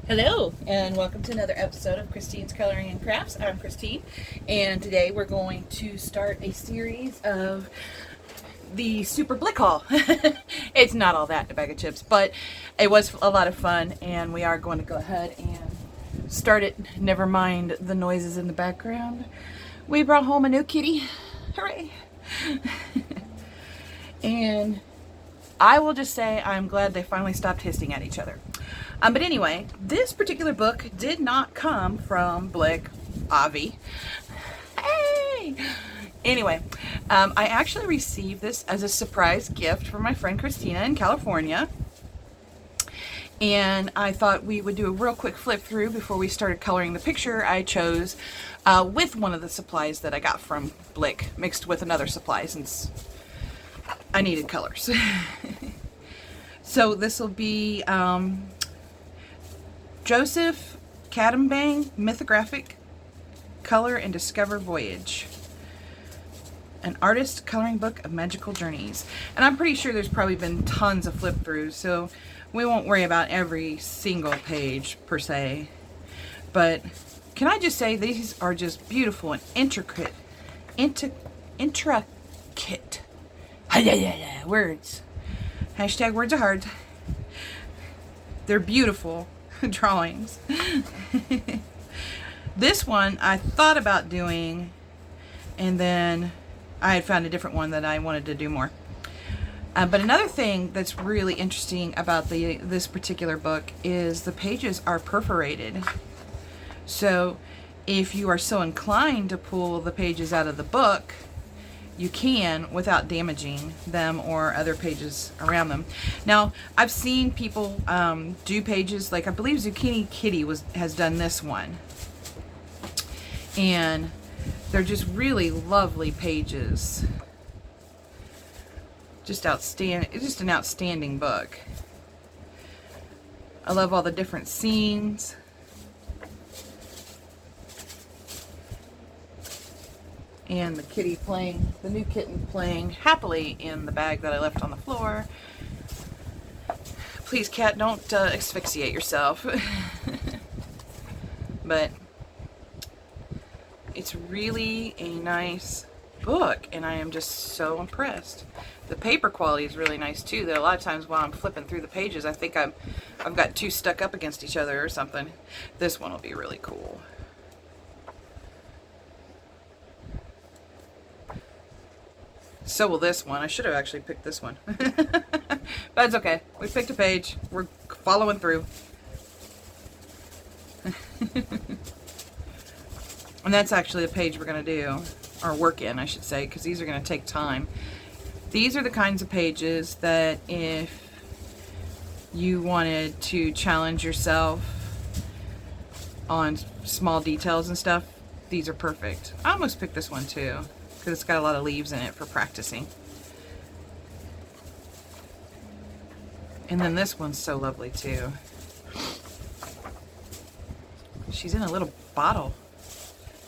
Hello, and welcome to another episode of Christine's Coloring and Crafts. I'm Christine, and today we're going to start a series of the Super Blick Haul. It's not all that in a bag of chips, but it was a lot of fun, and we are going to go ahead and start it. Never mind the noises in the background. We brought home a new kitty. Hooray! And I will just say I'm glad they finally stopped hissing at each other. But anyway, this particular book did not come from Blick, Avi. Hey! Anyway, I actually received this as a surprise gift from my friend Christina in California. And I thought we would do a real quick flip through before we started coloring the picture I chose with one of the supplies that I got from Blick, mixed with another supply since I needed colors. So this will be Joseph Cadambang Mythographic Color and Discover Voyage, an artist coloring book of magical journeys. And I'm pretty sure there's probably been tons of flip throughs, so we won't worry about every single page per se. But can I just say these are just beautiful and intricate words. Hashtag words are hard. They're beautiful drawings. This one I thought about doing, and then I had found a different one that I wanted to do more. But another thing that's really interesting about this particular book is the pages are perforated. So if you are so inclined to pull the pages out of the book, you can without damaging them or other pages around them. Now, I've seen people do pages, like I believe Zucchini Kitty has done this one. And they're just really lovely pages. Just outstanding. It's just an outstanding book. I love all the different scenes. And the kitty playing, the new kitten playing happily in the bag that I left on the floor. Please, cat, don't asphyxiate yourself. But it's really a nice book, and I am just so impressed. The paper quality is really nice too. That a lot of times while I'm flipping through the pages, I think I've got two stuck up against each other or something. This one will be really cool. So will this one. I should have actually picked this one. But it's okay. We picked a page. We're following through. And that's actually the page we're going to do, or work in, I should say, because these are going to take time. These are the kinds of pages that if you wanted to challenge yourself on small details and stuff, these are perfect. I almost picked this one too, because it's got a lot of leaves in it for practicing. And then this one's so lovely too. She's in a little bottle.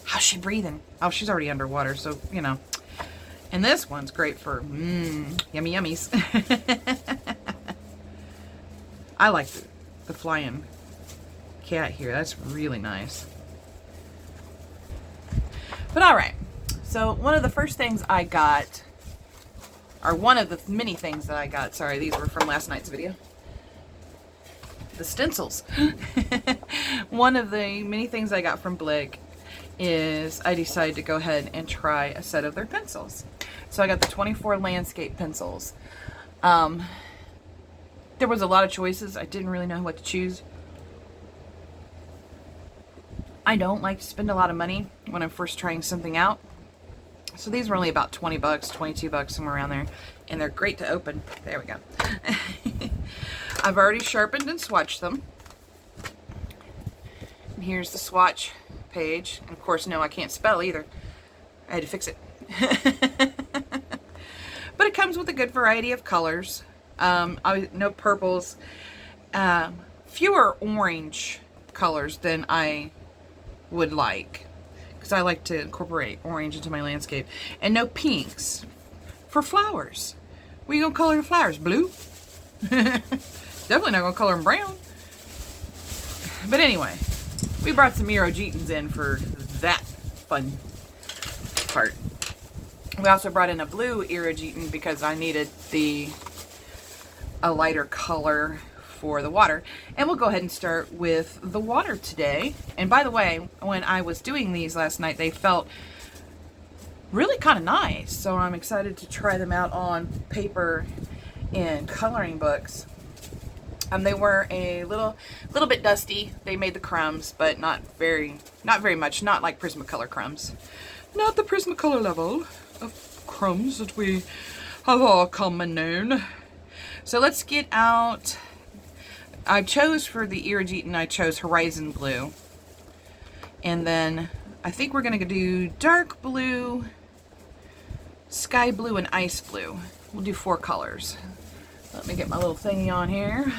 How's she breathing? Oh, she's already underwater, so, you know. And this one's great for yummy yummies. I like the flying cat here. That's really nice. But alright. So one of the first things I got, or one of the many things that I got, sorry, these were from last night's video. The stencils. One of the many things I got from Blick is I decided to go ahead and try a set of their pencils. So I got the 24 landscape pencils. There was a lot of choices. I didn't really know what to choose. I don't like to spend a lot of money when I'm first trying something out. So these were only about 20 bucks, 22 bucks, somewhere around there. And they're great to open. There we go. I've already sharpened and swatched them. And here's the swatch page. And of course, no, I can't spell either. I had to fix it. But it comes with a good variety of colors. No purples. Fewer orange colors than I would like, because I like to incorporate orange into my landscape. And no pinks for flowers. What are you going to color your flowers? Blue? Definitely not going to color them brown. But anyway, we brought some Irojitans in for that fun part. We also brought in a blue Irojitan because I needed a lighter color for the water. And we'll go ahead and start with the water today. And by the way, when I was doing these last night, they felt really kind of nice. So I'm excited to try them out on paper in coloring books. They were a little bit dusty. They made the crumbs, but not very much. Not like Prismacolor crumbs. Not the Prismacolor level of crumbs that we have all common known. So let's get out. I chose for the Irojitan, I chose Horizon Blue. And then I think we're going to do Dark Blue, Sky Blue, and Ice Blue. We'll do 4 colors. Let me get my little thingy on here.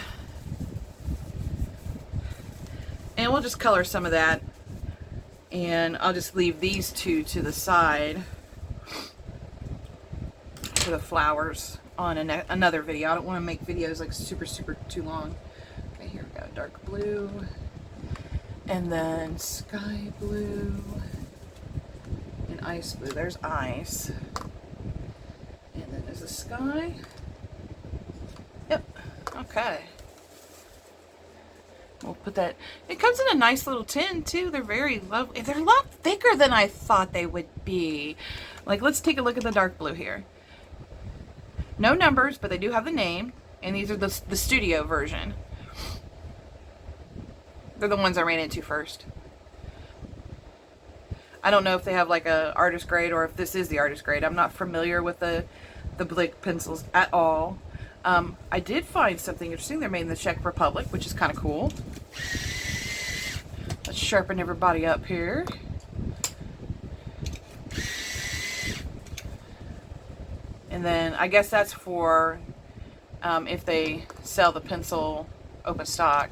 And we'll just color some of that. And I'll just leave these 2 to the side for the flowers on another video. I don't want to make videos like super too long. Okay, here we go. Dark blue. And then sky blue. And ice blue. There's ice. And then there's the sky. Yep. Okay. We'll put that. It comes in a nice little tin too. They're very lovely. They're a lot thicker than I thought they would be. Like, let's take a look at the dark blue here. No numbers, but they do have the name. And these are the studio version. They're the ones I ran into first. I don't know if they have like a artist grade or if this is the artist grade. I'm not familiar with the Blick pencils at all. I did find something interesting. They're made in the Czech Republic, which is kind of cool. Let's sharpen everybody up here. And then I guess that's for if they sell the pencil open stock.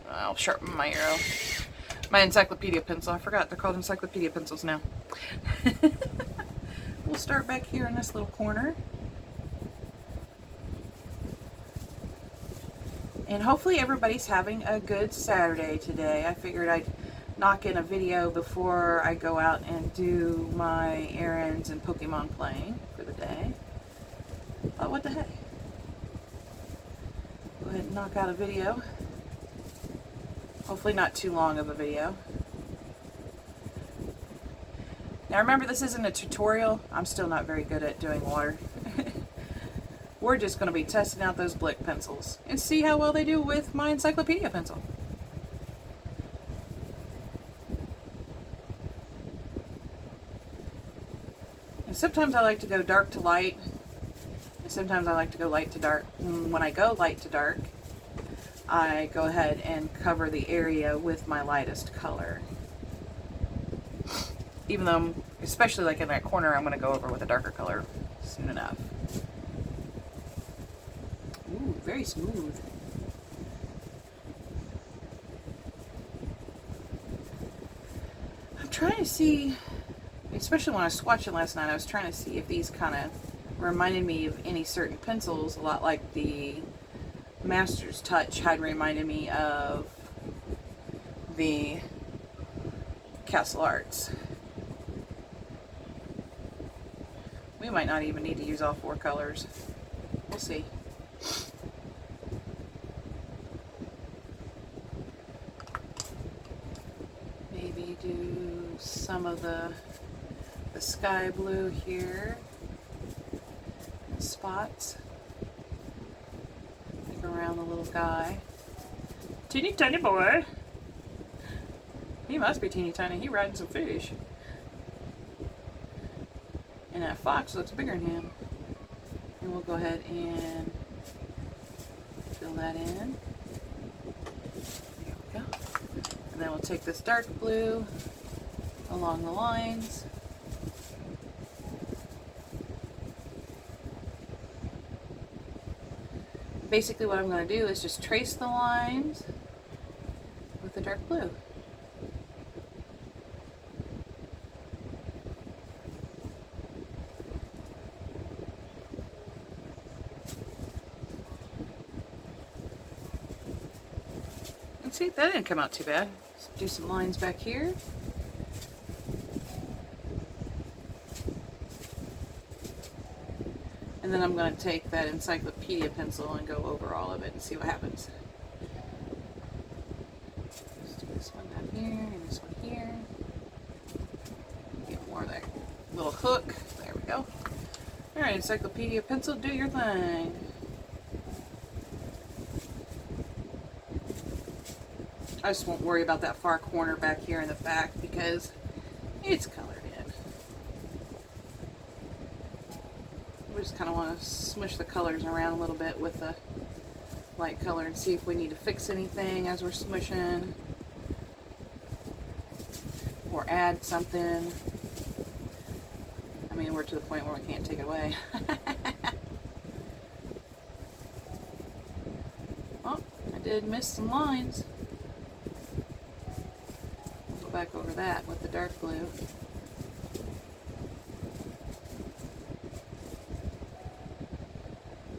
I'll sharpen my arrow. My encyclopedia pencil. I forgot they're called encyclopedia pencils now. We'll start back here in this little corner. And hopefully everybody's having a good Saturday today. I figured I'd knock in a video before I go out and do my errands and Pokemon playing for the day. But what the heck? Go ahead and knock out a video. Hopefully not too long of a video. Now remember, this isn't a tutorial. I'm still not very good at doing water. We're just going to be testing out those Blick pencils and see how well they do with my encyclopedia pencil. And sometimes I like to go dark to light, and sometimes I like to go light to dark. And when I go light to dark, I go ahead and cover the area with my lightest color. Even though, especially like in that corner, I'm going to go over with a darker color soon enough. Ooh, very smooth. I'm trying to see, especially when I was swatching last night, I was trying to see if these kind of reminded me of any certain pencils, a lot like the Master's Touch had reminded me of the Castle Arts. We might not even need to use all 4 colors. We'll see. Maybe do some of the sky blue here. Spots. Like around the little guy. Teeny tiny boy. He must be teeny tiny. He riding some fish. And that fox looks bigger than him. And we'll go ahead and fill that in. There we go. And then we'll take this dark blue along the lines. Basically what I'm going to do is just trace the lines with the dark blue. And see, that didn't come out too bad. Let's do some lines back here. And then I'm going to take that encyclopedia pencil and go over all of it and see what happens. Let's do this one down here and this one here. Get more of that little hook. There we go. Alright, encyclopedia pencil, do your thing. I just won't worry about that far corner back here in the back because it's colored in. We just kind of want to smush the colors around a little bit with the light color and see if we need to fix anything as we're smushing or add something. I mean, we're to the point where we can't take it away. Oh, I did miss some lines. Go back over that with the dark blue.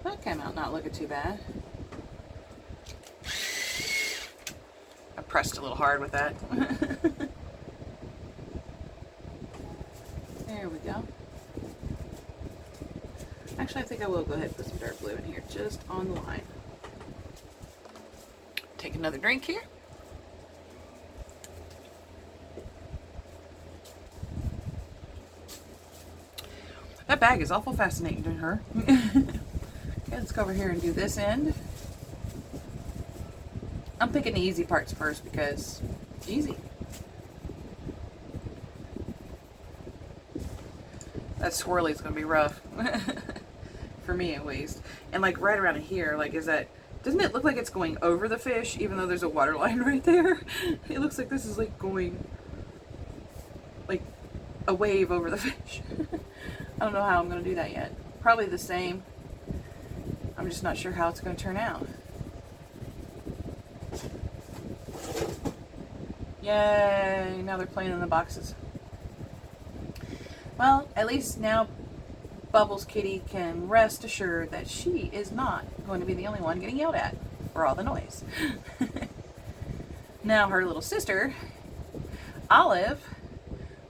That came out not looking too bad. I pressed a little hard with that. There we go. Actually, I think I will go ahead and put some dark blue in here, just on the line. Take another drink here. That bag is awful fascinating to her. Okay, let's go over here and do this end. I'm picking the easy parts first because easy. That swirly is going to be rough. For me at least. And like right around here, like doesn't it look like it's going over the fish even though there's a water line right there? It looks like this is like going like a wave over the fish. I don't know how I'm going to do that yet. Probably the same. I'm just not sure how it's going to turn out. Yay! Now they're playing in the boxes. Well, at least now Bubbles Kitty can rest assured that she is not going to be the only one getting yelled at for all the noise. Now her little sister, Olive,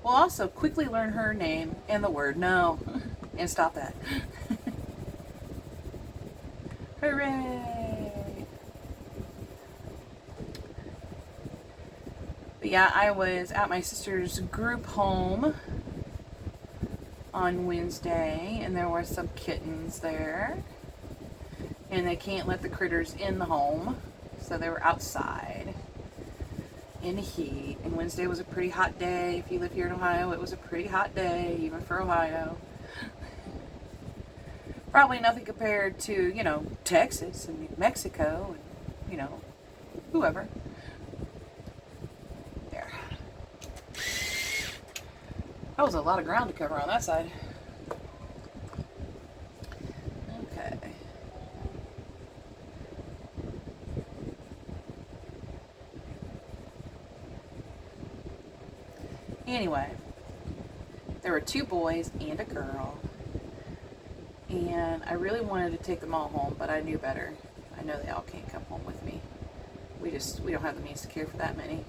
will also quickly learn her name and the word no and stop that. Hooray! But yeah, I was at my sister's group home on Wednesday, and there were some kittens there, and they can't let the critters in the home, so they were outside in the heat. And Wednesday was a pretty hot day. If you live here in Ohio, it was a pretty hot day, even for Ohio. Probably nothing compared to, you know, Texas and New Mexico and, you know, whoever. There. That was a lot of ground to cover on that side. Okay. Anyway, there were 2 boys and a girl. And I really wanted to take them all home, but I knew better. I know they all can't come home with me. We don't have the means to care for that many.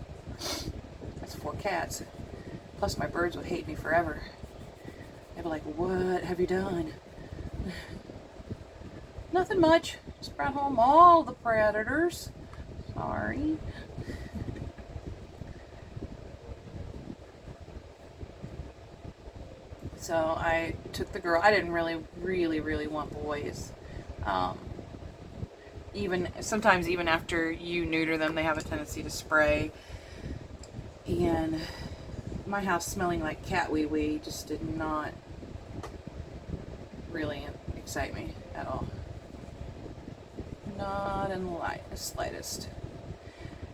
That's 4 cats. Plus my birds would hate me forever. They'd be like, what have you done? Nothing much. Just brought home all the predators. Sorry. So I took the girl. I didn't really want boys. Sometimes even after you neuter them, they have a tendency to spray. And my house smelling like cat wee wee just did not really excite me at all. Not in the slightest.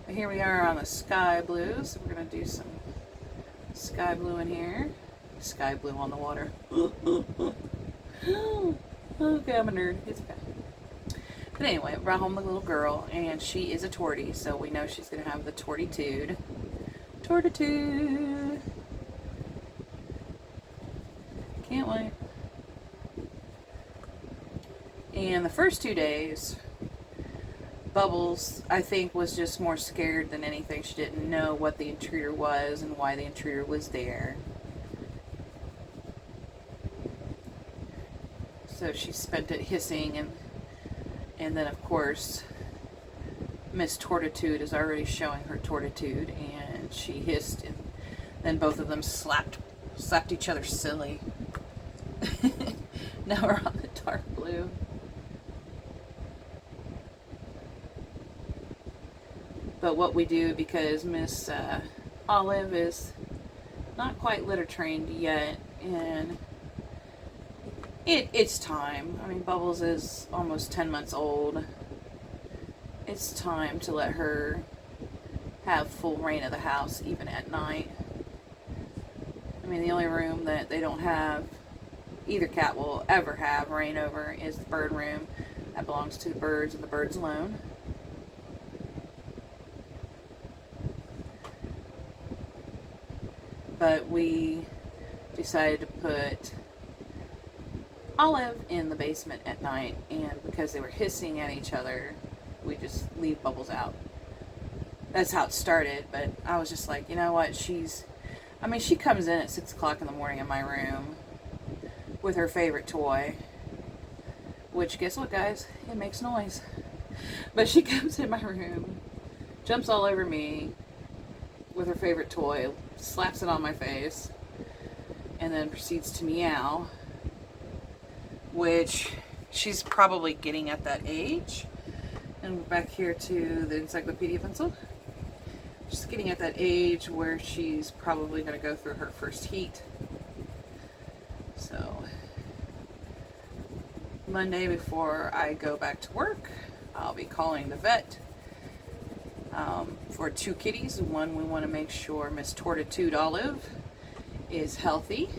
But here we are on the sky blue, so we're going to do some sky blue in here. Sky blue on the water. Okay, I'm a nerd. It's okay. But anyway, brought home the little girl, and she is a tortie, so we know she's going to have the tortitude. Tortitude. Can't wait. And the first 2 days, Bubbles, I think, was just more scared than anything. She didn't know what the intruder was and why the intruder was there. So she spent it hissing, and then of course Miss Tortitude is already showing her tortitude, and she hissed, and then both of them slapped each other silly. Now we're on the dark blue. But what we do, because Miss Olive is not quite litter trained yet, and it's time. I mean, Bubbles is almost 10 months old. It's time to let her have full reign of the house, even at night. I mean, the only room that they don't have, either cat will ever have reign over, is the bird room. That belongs to the birds and the birds alone. But we decided to put Olive in the basement at night, and because they were hissing at each other, we just leave Bubbles out. That's how it started, but I was just like, you know what, she comes in at 6 o'clock in the morning in my room with her favorite toy, which, guess what, guys? It makes noise. But she comes in my room, jumps all over me with her favorite toy, slaps it on my face, and then proceeds to meow, which she's probably getting at that age. And we're back here to the encyclopedia pencil. She's getting at that age where she's probably going to go through her first heat. So Monday, before I go back to work, I'll be calling the vet for 2 kitties. One, we want to make sure Miss Tortitude Olive is healthy,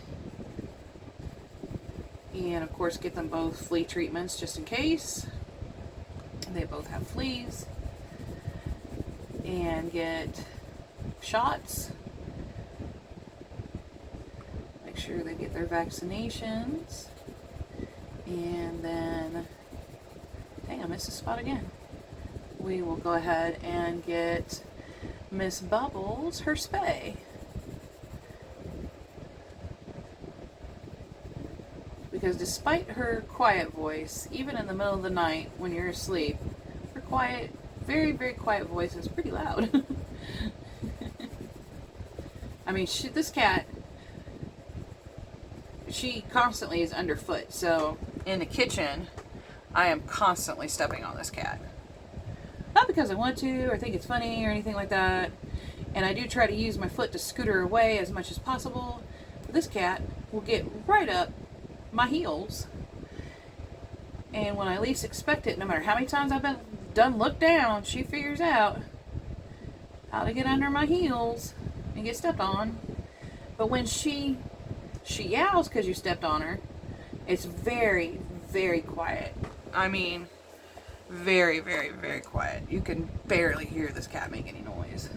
and of course get them both flea treatments just in case they both have fleas, and get shots, make sure they get their vaccinations, and then, dang, I missed a spot again. We will go ahead and get Miss Bubbles her spay. Because despite her quiet voice, even in the middle of the night when you're asleep, her quiet, very, very quiet voice is pretty loud. I mean, this cat, she constantly is underfoot. So in the kitchen, I am constantly stepping on this cat. Not because I want to or think it's funny or anything like that. And I do try to use my foot to scoot her away as much as possible. But this cat will get right up my heels, and when I least expect it, no matter how many times I've been done looked down, she figures out how to get under my heels and get stepped on. But when she yowls because you stepped on her, it's very, very quiet. I mean, very, very, very quiet. You can barely hear this cat make any noise.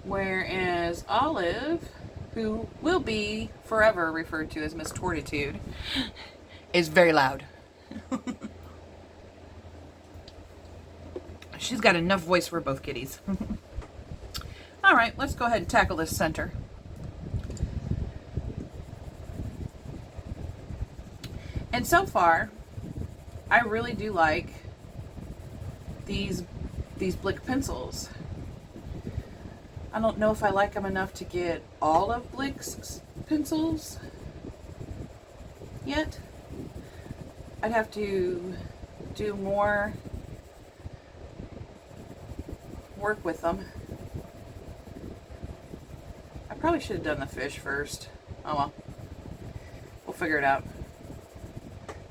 Whereas Olive, who will be forever referred to as Miss Tortitude, is very loud. She's got enough voice for both kitties. All right, let's go ahead and tackle this center. And so far, I really do like these Blick pencils. I don't know if I like them enough to get all of Blick's pencils yet. I'd have to do more work with them. I probably should have done the fish first. Oh well. We'll figure it out.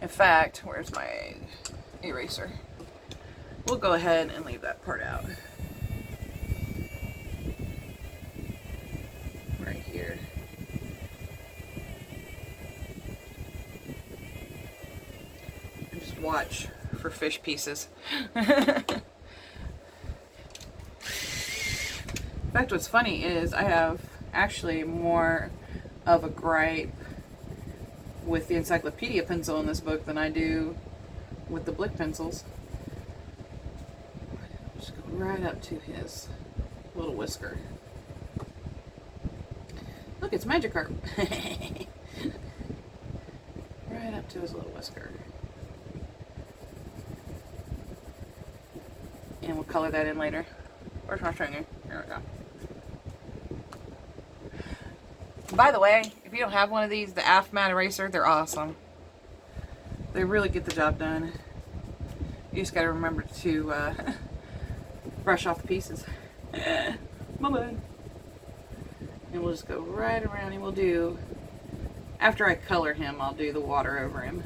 In fact, where's my eraser? We'll go ahead and leave that part out. Right here. And just watch for fish pieces. In fact, what's funny is I have actually more of a gripe with the encyclopedia pencil in this book than I do with the Blick pencils. Just go right up to his little whisker. Look, it's Magikarp. Right up to his little whisker. And we'll color that in later. Where's my finger? Here we go. By the way, if you don't have one of these, the AF Matte Eraser, they're awesome. They really get the job done. You just gotta remember to brush off the pieces. My bad. And we'll just go right around and we'll do, after I color him, I'll do the water over him.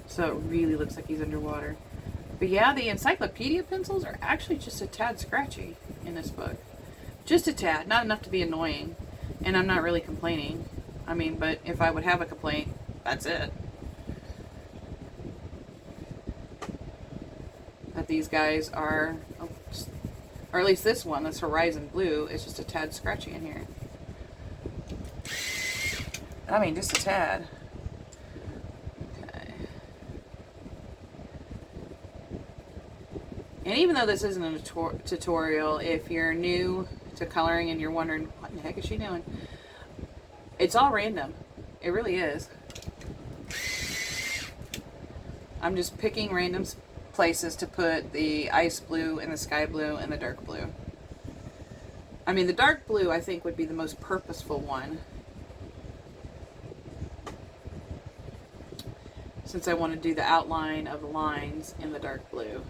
So it really looks like he's underwater. But yeah, the encyclopedia pencils are actually just a tad scratchy in this book. Just a tad, not enough to be annoying. And I'm not really complaining. I mean, but if I would have a complaint, that's it. But these guys are, or at least this one, this Horizon Blue, is just a tad scratchy in here. I mean, just a tad. Okay. And even though this isn't a tutorial, if you're new to coloring and you're wondering, what in the heck is she doing? It's all random. It really is. I'm just picking random places to put the ice blue and the sky blue and the dark blue. I mean, the dark blue I think would be the most purposeful one, since I want to do the outline of the lines in the dark blue.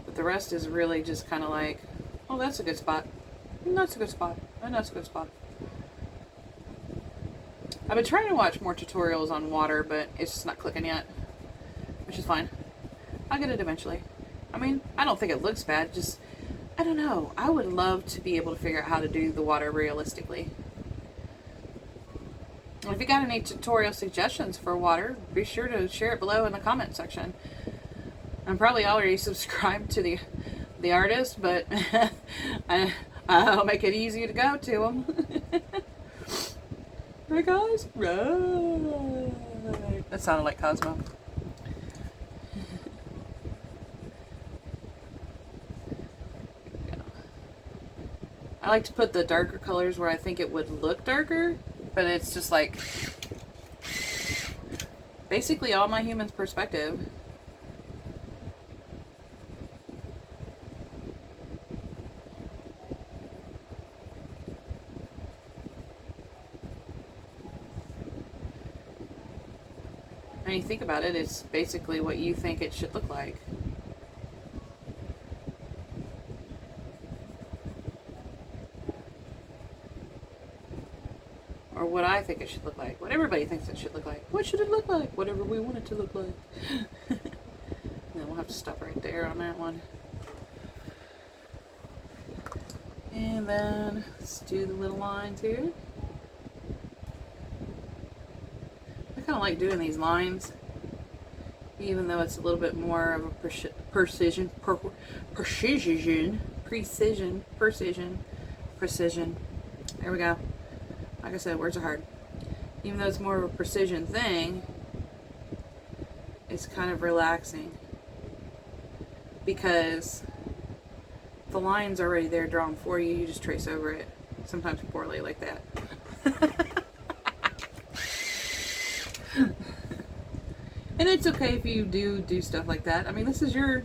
But the rest is really just kind of like, oh, that's a good spot. That's a good spot. And that's a good spot. I've been trying to watch more tutorials on water, but it's just not clicking yet, which is fine. I'll get it eventually. I mean, I don't think it looks bad, just, I don't know. I would love to be able to figure out how to do the water realistically. If you got any tutorial suggestions for water, be sure to share it below in the comment section. I'm probably already subscribed to the artist, but I'll make it easy to go to them. Hey guys, right. That sounded like Cosmo. I like to put the darker colors where I think it would look darker, but it's just like basically all my human's perspective. When you think about it, it's basically what you think it should look like. Or what I think it should look like. What everybody thinks it should look like. What should it look like? Whatever we want it to look like. Then we'll have to stop right there on that one. And then let's do the little lines here. I kind of like doing these lines, even though it's a little bit more of a precision. There we go. Like I said, words are hard. Even though it's more of a precision thing, it's kind of relaxing because the line's already there drawn for you. You just trace over it, sometimes poorly like that. And it's okay if you do stuff like that. I mean, this is your,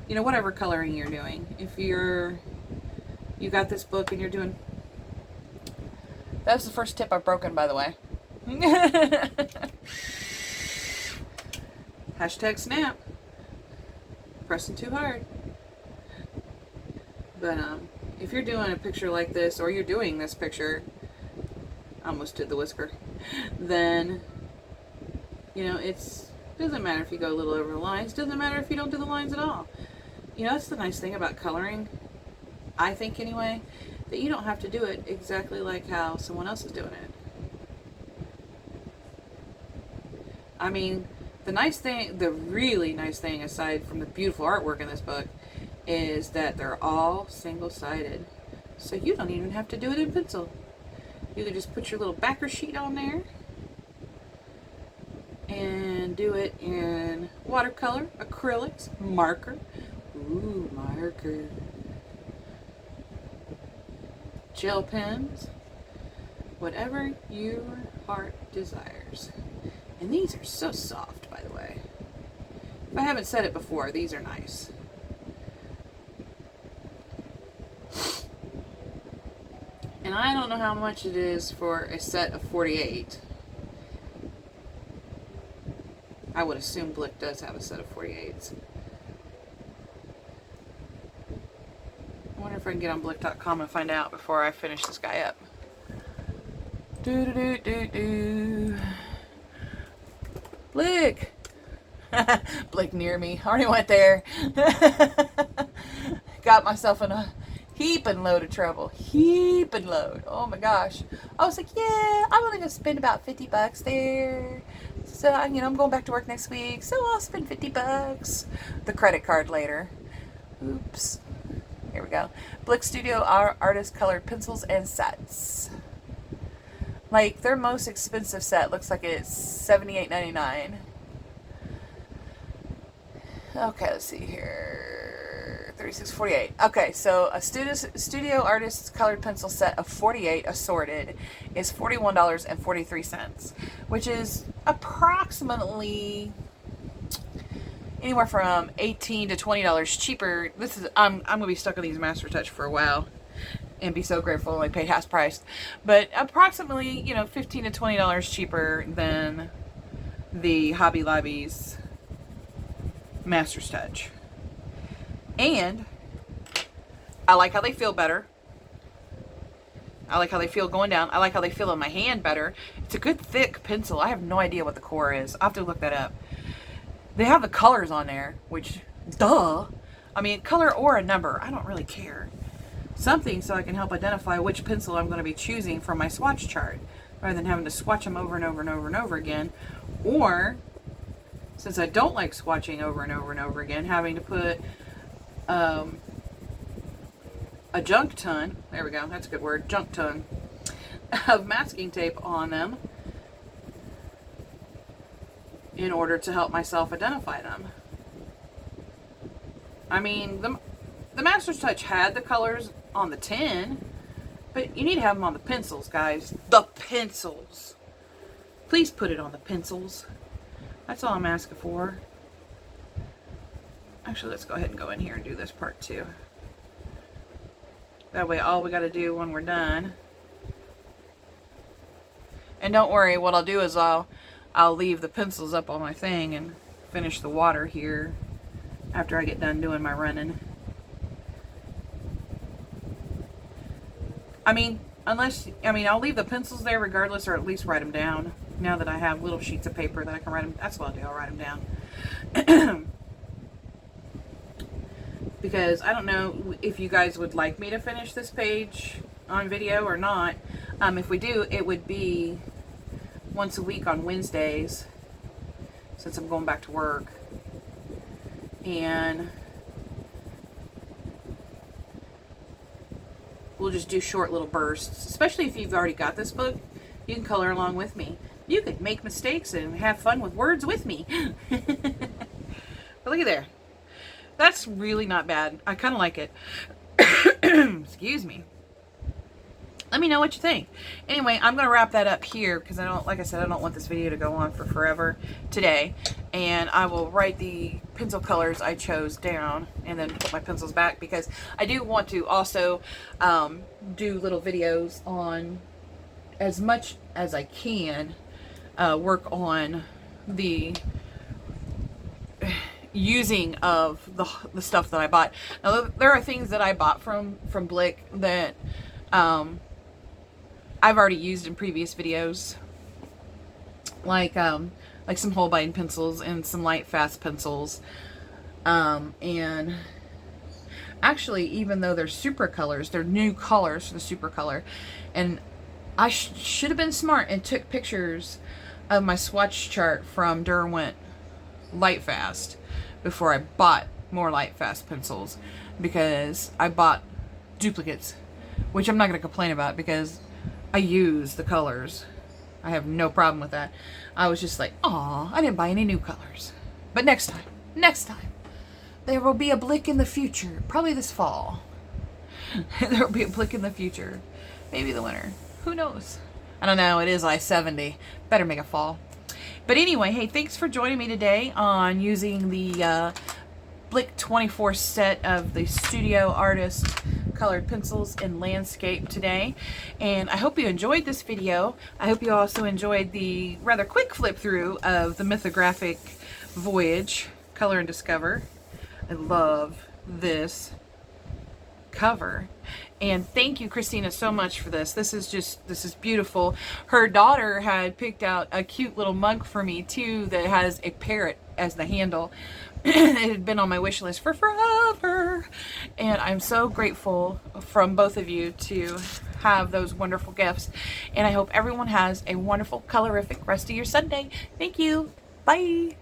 whatever coloring you're doing. If you got this book and you're doing, that's the first tip I've broken, by the way. Hashtag snap. Pressing too hard. But if you're doing a picture like this, or you're doing this picture, I almost did the whisker, then it doesn't matter if you go a little over the lines. Doesn't matter if you don't do the lines at all. That's the nice thing about coloring, I think anyway, that you don't have to do it exactly like how someone else is doing it. I mean, the really nice thing, aside from the beautiful artwork in this book, is that they're all single-sided. So you don't even have to do it in pencil. You can just put your little backer sheet on there, do it in watercolor, acrylics, marker. Ooh, marker. Gel pens. Whatever your heart desires. And these are so soft, by the way. If I haven't said it before, these are nice. And I don't know how much it is for a set of 48. I would assume Blick does have a set of 48s. I wonder if I can get on Blick.com and find out before I finish this guy up. Blick! Blick near me. I already went there. Got myself in a heaping load of trouble. Heaping load. Oh my gosh. I was like, yeah, I'm only going to spend about $50 there. So, I'm going back to work next week, so I'll spend $50. The credit card later. Oops. Here we go. Blick Studio Artist Colored Pencils and Sets. Like, their most expensive set looks like it's $78.99. Okay, let's see here. $36.48. Okay, so a studio artist's colored pencil set of 48 assorted is $41.43, which is approximately anywhere from $18 to $20 cheaper. I'm gonna be stuck on these Master Touch for a while and be so grateful I only paid half price. But approximately, $15 to $20 cheaper than the Hobby Lobby's Master's Touch. And I like how they feel better. I like how they feel going down. I like how they feel in my hand better. It's a good thick pencil. I have no idea what the core is. I'll have to look that up. They have the colors on there, which, duh. I mean, color or a number. I don't really care. Something so I can help identify which pencil I'm going to be choosing for my swatch chart, rather than having to swatch them over and over and over and over again. Or, since I don't like swatching over and over and over again, having to put a junk ton, there we go, that's a good word, junk ton, of masking tape on them in order to help myself identify them. I mean, the Master's Touch had the colors on the tin, but you need to have them on the pencils, guys. The pencils. Please put it on the pencils. That's all I'm asking for. Actually, let's go ahead and go in here and do this part too. That way all we got to do when we're done. And don't worry, what I'll do is I'll leave the pencils up on my thing and finish the water here after I get done doing my running. I'll leave the pencils there regardless, or at least write them down. Now that I have little sheets of paper that I can write them, that's what I'll do, I'll write them down. Because I don't know if you guys would like me to finish this page on video or not. If we do, it would be once a week on Wednesdays, since I'm going back to work. And we'll just do short little bursts, especially if you've already got this book. You can color along with me. You could make mistakes and have fun with words with me. But look at there. That's really not bad. I kind of like it. Excuse me. Let me know what you think. Anyway, I'm going to wrap that up here because like I said, I don't want this video to go on for forever today. And I will write the pencil colors I chose down and then put my pencils back, because I do want to also do little videos on, as much as I can, work on the using of the stuff that I bought. Now, there are things that I bought from Blick that I've already used in previous videos, like some Holbein pencils and some light fast pencils, and actually, even though they're super colors, they're new colors for the super color, and I should have been smart and took pictures of my swatch chart from Derwent Light Fast before I bought more light fast pencils, because I bought duplicates, which I'm not going to complain about because I use the colors. I have no problem with that. I was just like, aw, I didn't buy any new colors. But next time, there will be a blick in the future. Probably this fall. There will be a blick in the future. Maybe the winter. Who knows? I don't know. It is I-70. Better make a fall. But anyway, hey, thanks for joining me today on using the Blick 24 set of the Studio Artist colored pencils in landscape today. And I hope you enjoyed this video. I hope you also enjoyed the rather quick flip through of the Mythographic Voyage Color and Discover. I love this cover. And thank you, Christina, so much for this. This is beautiful. Her daughter had picked out a cute little mug for me too that has a parrot as the handle. It had been on my wish list for forever. And I'm so grateful from both of you to have those wonderful gifts. And I hope everyone has a wonderful, colorific rest of your Sunday. Thank you. Bye.